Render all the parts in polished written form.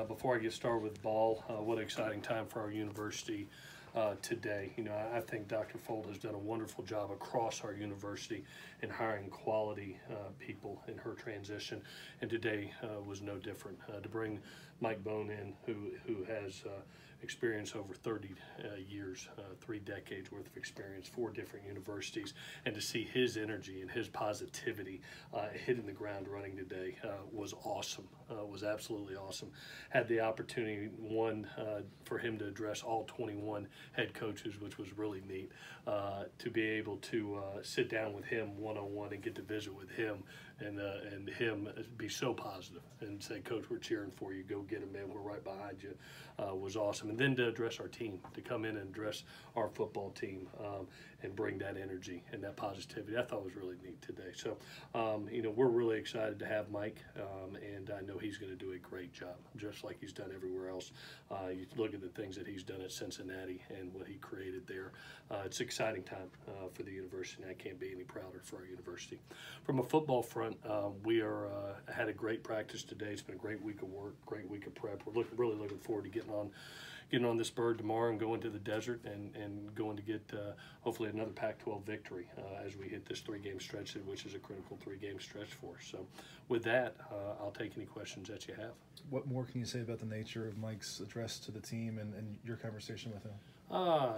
before I get started with ball, what an exciting time for our university today. You know, I think Dr. Fold has done a wonderful job across our university in hiring quality people in her transition, and today was no different. To bring Mike Bone in, who has experience over 30 years, 3 decades worth of experience, 4 different universities, and to see his energy and his positivity hitting the ground running today was awesome, was absolutely awesome. Had the opportunity, for him to address all 21 head coaches, which was really neat, to be able to sit down with him one-on-one and get to visit with him, and him be so positive and say, "Coach, we're cheering for you. Go get him, man. We're right behind you," was awesome. And then to address our team, to come in and address our football team, and bring that energy and that positivity, I thought was really neat today. So, you know, we're really excited to have Mike, and I know he's going to do a great job, just like he's done everywhere else. You look at the things that he's done at Cincinnati and what he created there. It's an exciting time for the university, and I can't be any prouder for our university. From a football front, we had a great practice today. It's been a great week of work, great week of prep. We're really looking forward to getting on this bird tomorrow and going to the desert and going to get hopefully another Pac-12 victory as we hit this 3-game stretch, which is a critical 3-game stretch for us. So with that, I'll take any questions that you have. What more can you say about the nature of Mike's address to the team and your conversation with him?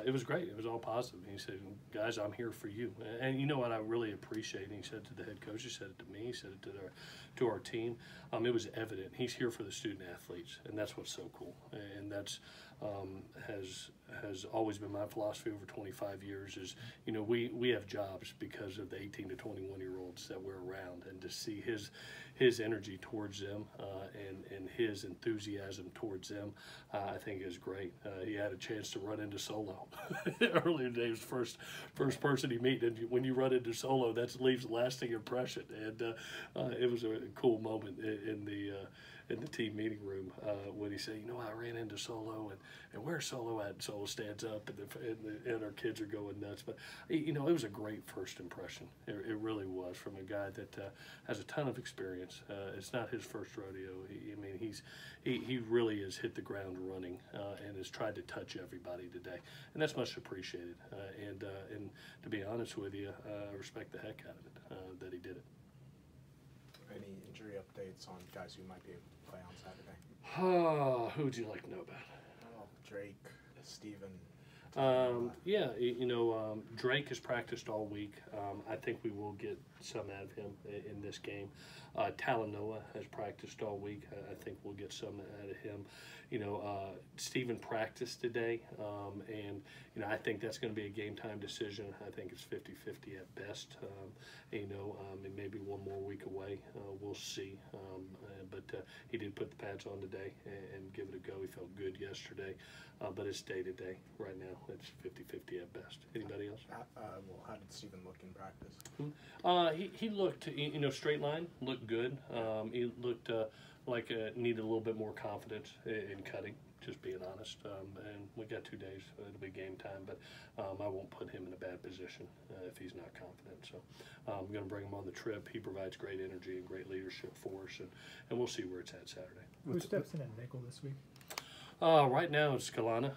It was great. It was all positive. He said, "Guys, I'm here for you." And you know what I really appreciate? He said to the head coach, he said it to me, he said it to our team. It was evident. He's here for the student athletes, and that's what's so cool. And that's has always been my philosophy over 25 years is, you know, we have jobs because of the 18 to 21-year-olds that we're around, and to see his energy towards them and his enthusiasm towards them, I think is great. He had a chance to run into Solo earlier today. He was the first person he met, and when you run into Solo, that leaves a lasting impression. And it was a cool moment in the team meeting room when he said, "You know, I ran into Solo, and where's Solo at?" And Solo stands up, and our kids are going nuts. But you know, it was a great first impression. It really was, from a guy that has a ton of experience. It's not his first rodeo. He really has hit the ground running and has tried to touch everybody today, and that's much appreciated. And to be honest with you, I respect the heck out of it that he did it. Any injury updates on guys who might be able to play on Saturday? Who would you like to know about? Oh, Drake, Steven. Yeah, you know, Drake has practiced all week. I think we will get some out of him in this game. Talanoa has practiced all week. I think we'll get some out of him. You know, Steven practiced today, and, you know, I think that's going to be a game-time decision. I think it's 50-50 at best. You know, and maybe one more week away. We'll see. But he did put the pads on today and give it a go. He felt good yesterday, but it's day-to-day right now. It's 50-50 at best. Anybody else? Well, how did Steven look in practice? He looked, you know, straight line, looked good. He looked like needed a little bit more confidence in cutting, just being honest. And we got 2 days. It'll be game time, but I won't put him in a bad position if he's not confident. So I'm going to bring him on the trip. He provides great energy and great leadership for us, and we'll see where it's at Saturday. Who steps in at nickel this week? Right now, it's Kalana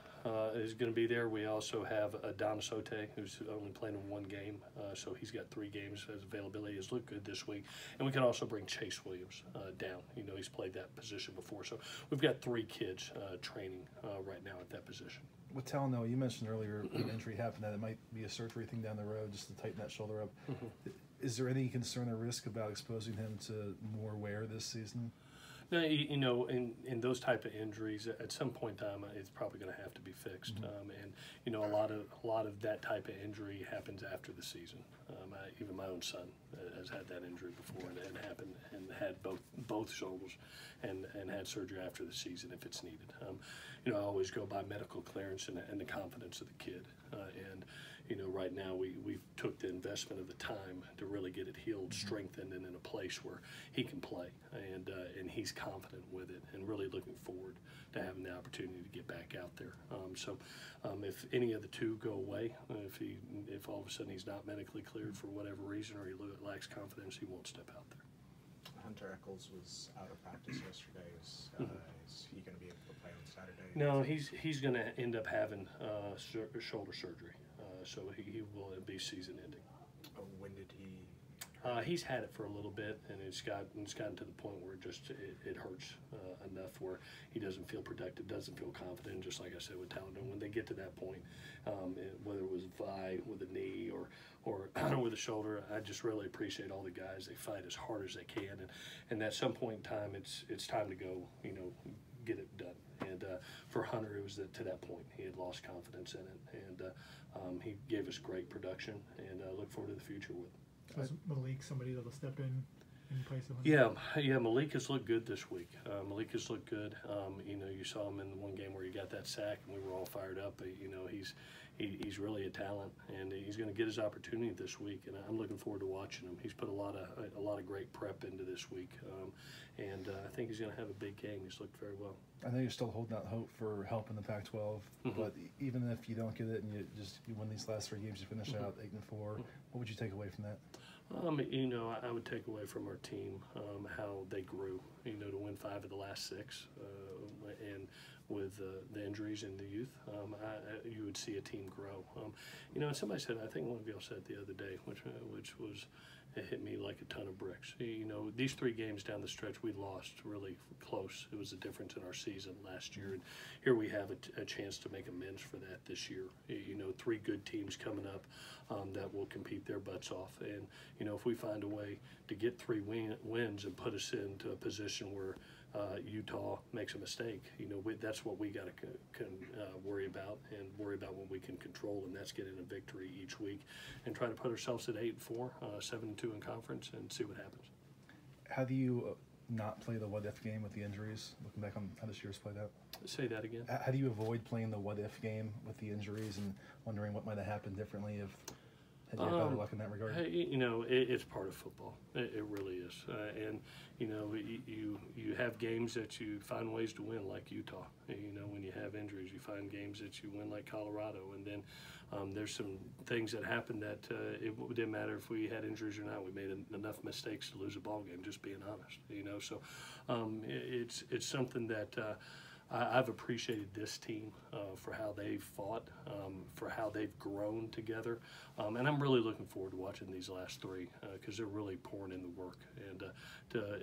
is going to be there. We also have Don Sote, who's only playing in 1 game, so he's got 3 games. His availability has looked good this week. And we can also bring Chase Williams down. You know, he's played that position before. So we've got 3 kids training right now at that position. With Talanoa, you mentioned earlier when injury happened that it might be a surgery thing down the road just to tighten that shoulder up. Mm-hmm. Is there any concern or risk about exposing him to more wear this season? No, you know, in those type of injuries, at some point in time, it's probably going to have to be fixed. Mm-hmm. And you know, a lot of that type of injury happens after the season. Even my own son has had that injury before, and happened and had both shoulders, and had surgery after the season if it's needed. You know, I always go by medical clearance and the confidence of the kid. And you know, right now we took the investment of the time to really get it healed, strengthened, and in a place where he can play, and he's confident with it, and really looking forward to having the opportunity to get back out there. If any of the 2 go away, if all of a sudden he's not medically cleared for whatever reason, or he lacks confidence, he won't step out there. Hunter Eccles was out of practice yesterday. Is he going to be No, he's going to end up having shoulder surgery, so he will be season ending. When did he? He's had it for a little bit, and it's gotten to the point where it hurts enough where he doesn't feel productive, doesn't feel confident. Just like I said with Talon, when they get to that point, whether it was Vi with a knee or with a shoulder, I just really appreciate all the guys. They fight as hard as they can, and at some point in time, it's time to go. Get it done. And for Hunter, it was to that point. He had lost confidence in it, and he gave us great production, and I look forward to the future with. So is Malik somebody that'll step in place of Hunter? Yeah. Malik has looked good this week. Malik has looked good. You saw him in the one game where he got that sack, and we were all fired up. He's really a talent, and he's going to get his opportunity this week. And I'm looking forward to watching him. He's put a lot of great prep into this week, and I think he's going to have a big game. He's looked very well. I know you're still holding out hope for help in the Pac-12, but even if you don't get it and you win these last 3 games, you finish out 8-4. What would you take away from that? I would take away from our team how they grew. To win 5 of the last 6, and with the injuries and the youth, you would see a team grow. And somebody said, I think one of y'all said the other day, which was. It hit me like a ton of bricks. These 3 games down the stretch we lost really close. It was the difference in our season last year, and here we have a chance to make amends for that this year. 3 good teams coming up that will compete their butts off, and if we find a way to get 3 wins and put us into a position where Utah makes a mistake, that's what we got to worry about, and worry about what we can control, and that's getting a victory each week and try to put ourselves at 8-4, 7-2 in conference, and see what happens. How do you not play the what-if game with the injuries, looking back on how this year's played out? Say that again. How do you avoid playing the what-if game with the injuries and wondering what might have happened differently if had you had better luck in that regard? It's part of football. It really is. And you have games that you find ways to win, like Utah. When you have injuries, you find games that you win, like Colorado. And then there's some things that happen that it didn't matter if we had injuries or not. We made enough mistakes to lose a ball game, just being honest. So it's something that I've appreciated this team for how they've fought, for how they've grown together, and I'm really looking forward to watching these last 3 because they're really pouring in the work. And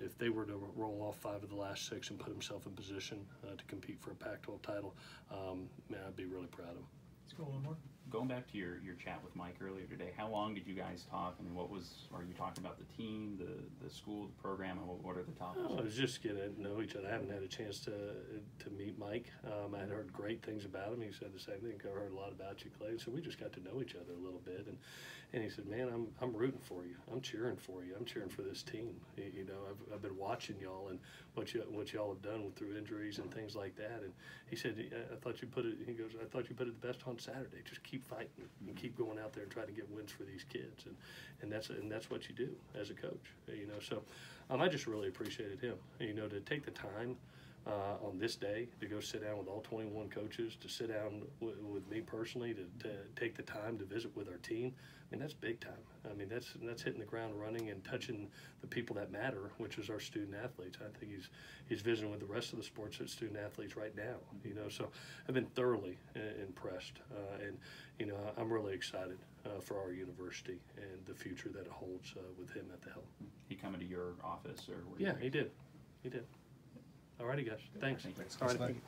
if they were to roll off 5 of the last 6 and put themselves in position to compete for a Pac-12 title, I'd be really proud of them. Let's go one more. Going back to your chat with Mike earlier today, how long did you guys talk, and are you talking about the team, the school, the program, and what are the topics? I was just getting to know each other. I haven't had a chance to meet Mike. I had heard great things about him. He said the same thing. I heard a lot about you, Clay. So we just got to know each other a little bit. And he said, man, I'm rooting for you. I'm cheering for you. I'm cheering for this team. I've been watching y'all and what y'all have done through injuries and things like that. And he said, I thought you put it. He goes, I thought you put it the best on Saturday. Just keep fighting and keep going out there and trying to get wins for these kids. And that's what you do as a coach. So I just really appreciated him. To take the time on this day to go sit down with all 21 coaches, to sit down with me personally, to take the time to visit with our team. I mean, that's big time. I mean, that's hitting the ground running and touching the people that matter, which is our student athletes. I think he's visiting with the rest of the sports student athletes right now. So I've been thoroughly impressed, and I'm really excited for our university and the future that it holds with him at the helm. He coming to your office or? Yeah, he did. All righty, guys. Thanks. Thank you. All right. Thank you.